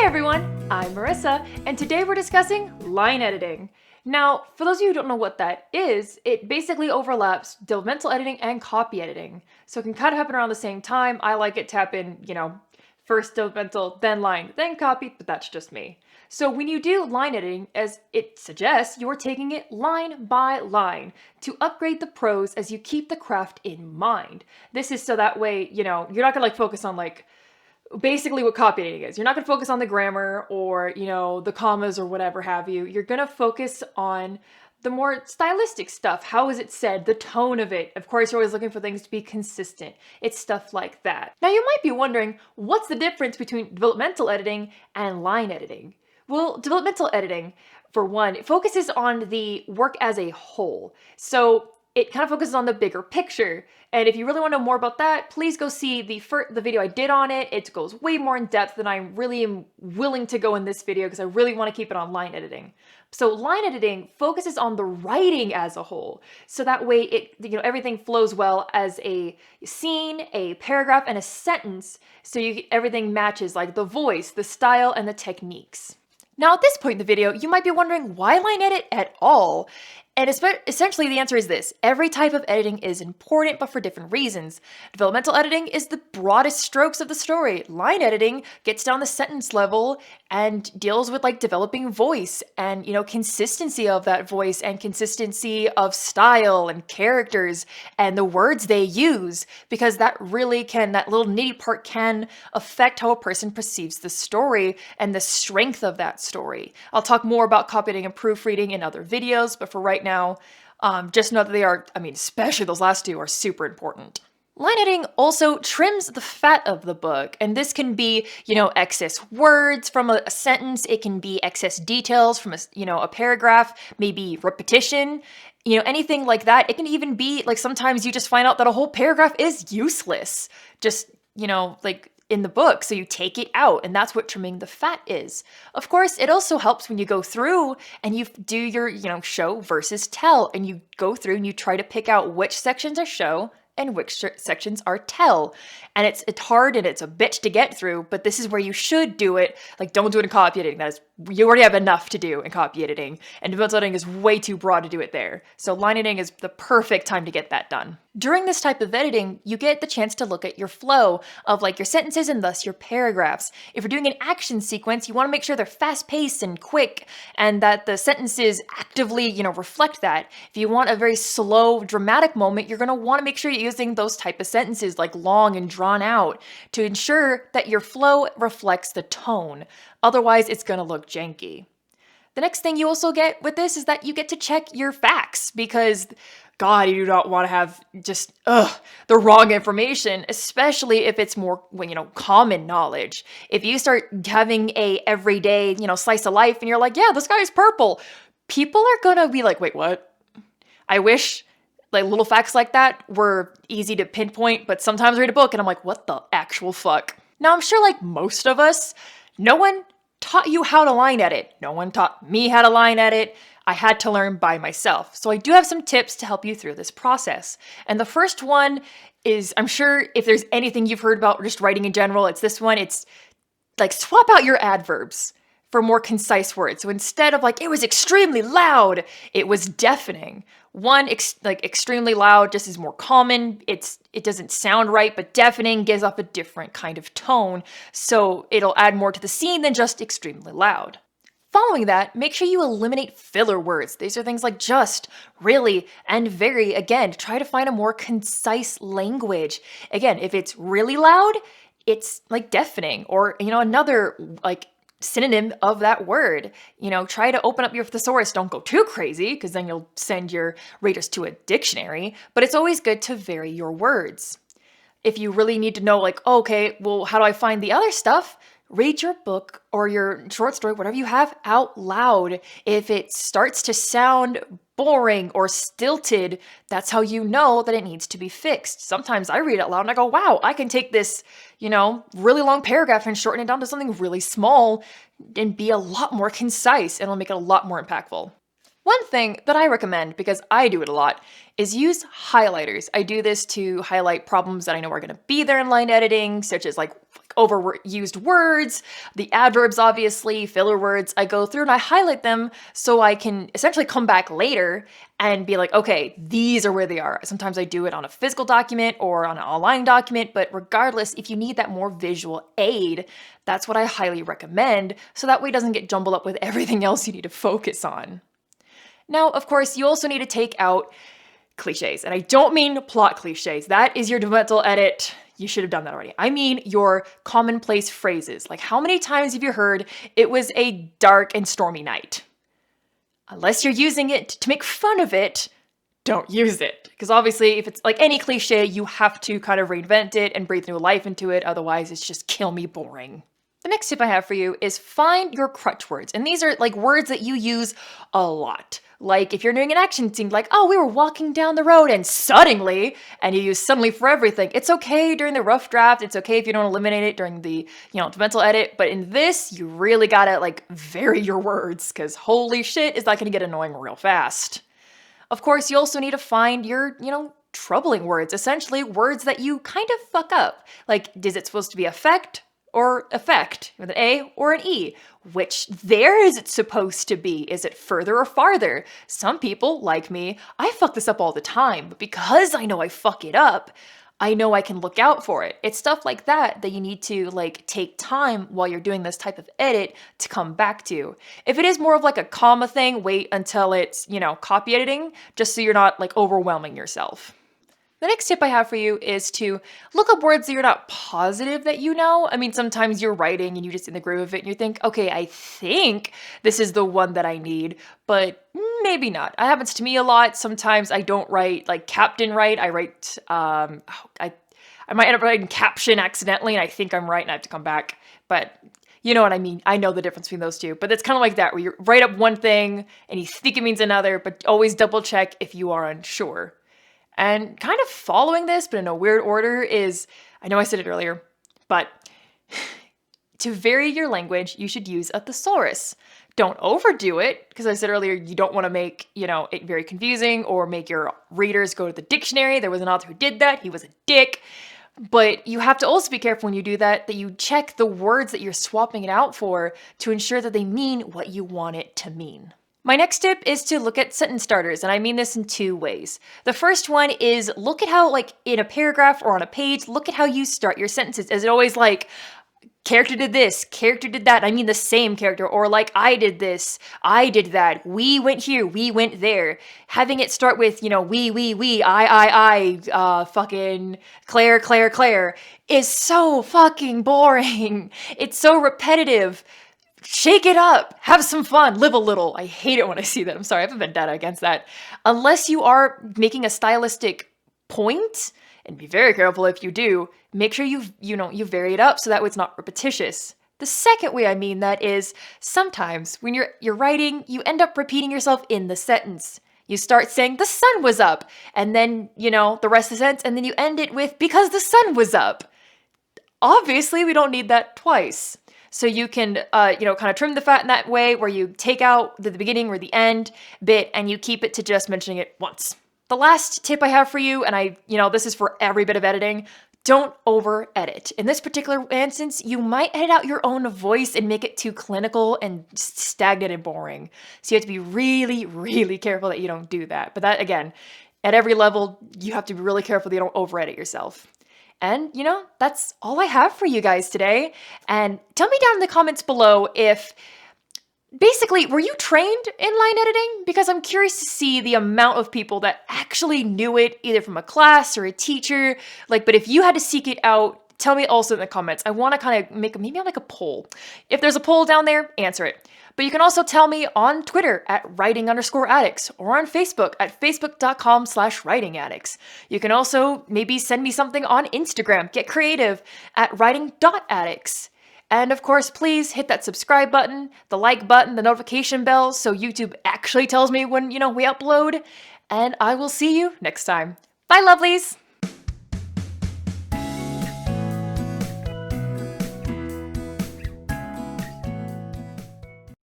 everyone, I'm Marissa, and today we're discussing line editing. Now, for those of you who don't know what that is, it basically overlaps developmental editing and copy editing. So it can kind of happen around the same time. I like it to happen, first developmental, then line, then copy, but that's just me. So when you do line editing, as it suggests, you're taking it line by line to upgrade the prose as you keep the craft in mind. This is so that way, you're not gonna focus on basically what copy editing is. You're not going to focus on the grammar or, the commas or whatever have you. You're going to focus on the more stylistic stuff. How is it said? The tone of it. Of course, you're always looking for things to be consistent. It's stuff like that. Now, you might be wondering, what's the difference between developmental editing and line editing? Well, developmental editing, for one, it focuses on the work as a whole. So it kind of focuses on the bigger picture. And if you really want to know more about that, please go see the video I did on it. It goes way more in depth than I really am willing to go in this video because I really want to keep it on line editing. So line editing focuses on the writing as a whole. So that way everything flows well as a scene, a paragraph, and a sentence. So everything matches, like the voice, the style, and the techniques. Now at this point in the video, you might be wondering, why line edit at all? And essentially the answer is this: every type of editing is important, but for different reasons. Developmental editing is the broadest strokes of the story. Line editing gets down the sentence level and deals with developing voice and, consistency of that voice and consistency of style and characters and the words they use, because that little nitty part can affect how a person perceives the story and the strength of that story. I'll talk more about copy editing and proofreading in other videos, but for right now, just know that they are, especially those last two, are super important. Line editing also trims the fat of the book, and this can be, excess words from a sentence. It can be excess details from a paragraph, maybe repetition, anything like that. It can even be sometimes you just find out that a whole paragraph is useless, just, in the book, so you take it out, and that's what trimming the fat is. Of course, it also helps when you go through and you do your, show versus tell, and you go through and you try to pick out which sections are show and which sections are tell. And it's hard and it's a bitch to get through, but this is where you should do it. Don't do it in copy editing. You already have enough to do in copy editing, and developmental editing is way too broad to do it there. So line editing is the perfect time to get that done. During this type of editing, you get the chance to look at your flow of your sentences and thus your paragraphs. If you're doing an action sequence, you want to make sure they're fast-paced and quick and that the sentences actively, reflect that. If you want a very slow, dramatic moment, you're going to want to make sure you're using those type of sentences, long and drawn out, to ensure that your flow reflects the tone. Otherwise, it's going to look janky. The next thing you also get with this is that you get to check your facts, because God, you do not want to have just the wrong information, especially if it's more, common knowledge. If you start having a everyday, slice of life and you're like, yeah, this guy's purple, people are going to be like, wait, what? I wish little facts like that were easy to pinpoint, but sometimes I read a book and I'm like, what the actual fuck? Now, I'm sure most of us, no one taught you how to line edit. No one taught me how to line edit. I had to learn by myself. So I do have some tips to help you through this process. And the first one is, I'm sure if there's anything you've heard about just writing in general, it's this one. It's swap out your adverbs for more concise words. So instead of it was extremely loud, it was deafening. One, extremely loud just is more common. It doesn't sound right, but deafening gives off a different kind of tone. So it'll add more to the scene than just extremely loud. Following that, make sure you eliminate filler words. These are things like just, really, and very. Again, try to find a more concise language. Again, if it's really loud, it's deafening, or, another synonym of that word. Try to open up your thesaurus. Don't go too crazy, because then you'll send your readers to a dictionary, but it's always good to vary your words. If you really need to know, okay, well, how do I find the other stuff? Read your book or your short story, whatever you have, out loud. If it starts to sound boring or stilted, that's how you know that it needs to be fixed. Sometimes I read it out loud and I go, wow, I can take this, really long paragraph and shorten it down to something really small and be a lot more concise, and it'll make it a lot more impactful. One thing that I recommend, because I do it a lot, is use highlighters. I do this to highlight problems that I know are going to be there in line editing, such as overused words, the adverbs, obviously, filler words. I go through and I highlight them so I can essentially come back later and be like, okay, these are where they are. Sometimes I do it on a physical document or on an online document, but regardless, if you need that more visual aid, that's what I highly recommend, so that way it doesn't get jumbled up with everything else you need to focus on. Now, of course, you also need to take out cliches, and I don't mean plot cliches. That is your developmental edit. You should have done that already. I mean your commonplace phrases. Like, how many times have you heard "it was a dark and stormy night"? Unless you're using it to make fun of it, don't use it. Because obviously, if it's like any cliche, you have to kind of reinvent it and breathe new life into it. Otherwise, it's just kill me boring. The next tip I have for you is find your crutch words. And these are like words that you use a lot. Like if you're doing an action scene, like, oh, we were walking down the road and suddenly, and you use suddenly for everything. It's okay during the rough draft. It's okay if you don't eliminate it during the, mental edit. But in this, you really gotta like vary your words, because holy shit, is that gonna get annoying real fast. Of course, you also need to find your, troubling words. Essentially, words that you kind of fuck up. Like, is it supposed to be affect? Or effect with an A or an E? Which there is it supposed to be? Is it further or farther? Some people, like me, I fuck this up all the time, but because I know I fuck it up, I know I can look out for it. It's stuff like that that you need to like take time while you're doing this type of edit to come back to. If it is more of like a comma thing, wait until it's, copy editing, just so you're not like overwhelming yourself. The next tip I have for you is to look up words that you're not positive that you know. I mean, sometimes you're writing and you're just in the groove of it and you think, okay, I think this is the one that I need, but maybe not. It happens to me a lot. Sometimes I don't write like captain right. I write, I might end up writing caption accidentally and I think I'm right and I have to come back. But you know what I mean? I know the difference between those two. But it's kind of like that, where you write up one thing and you think it means another, but always double check if you are unsure. And kind of following this, but in a weird order, is, I know I said it earlier, but to vary your language, you should use a thesaurus. Don't overdo it, because I said earlier, you don't want to make, it very confusing or make your readers go to the dictionary. There was an author who did that. He was a dick. But you have to also be careful when you do that you check the words that you're swapping it out for to ensure that they mean what you want it to mean. My next tip is to look at sentence starters, and I mean this in two ways. The first one is look at how, like, in a paragraph or on a page, look at how you start your sentences. Is it always like, character did this, character did that? I mean the same character. Or like, I did this, I did that, we went here, we went there. Having it start with, we, I, fucking Claire is so fucking boring. It's so repetitive. Shake it up, have some fun, live a little. I hate it when I see that. I'm sorry, I have a vendetta against that. Unless you are making a stylistic point, and be very careful if you do, make sure you vary it up so that way it's not repetitious. The second way I mean that is sometimes when you're writing, you end up repeating yourself in the sentence. You start saying the sun was up, and then, the rest of the sentence, and then you end it with because the sun was up. Obviously, we don't need that twice. So you can, kind of trim the fat in that way where you take out the beginning or the end bit and you keep it to just mentioning it once. The last tip I have for you, and this is for every bit of editing, don't over edit. In this particular instance, you might edit out your own voice and make it too clinical and stagnant and boring. So you have to be really, really careful that you don't do that. But that, again, at every level, you have to be really careful that you don't over edit yourself. And, that's all I have for you guys today. And tell me down in the comments below if, basically, were you trained in line editing? Because I'm curious to see the amount of people that actually knew it, either from a class or a teacher. But if you had to seek it out, tell me also in the comments. I want to kind of maybe I'll make a poll. If there's a poll down there, answer it. But you can also tell me on Twitter at writing_addicts or on Facebook at facebook.com/writingaddicts. You can also maybe send me something on Instagram. Get creative at writing.addicts. And of course, please hit that subscribe button, the like button, the notification bell so YouTube actually tells me when, we upload. And I will see you next time. Bye, lovelies!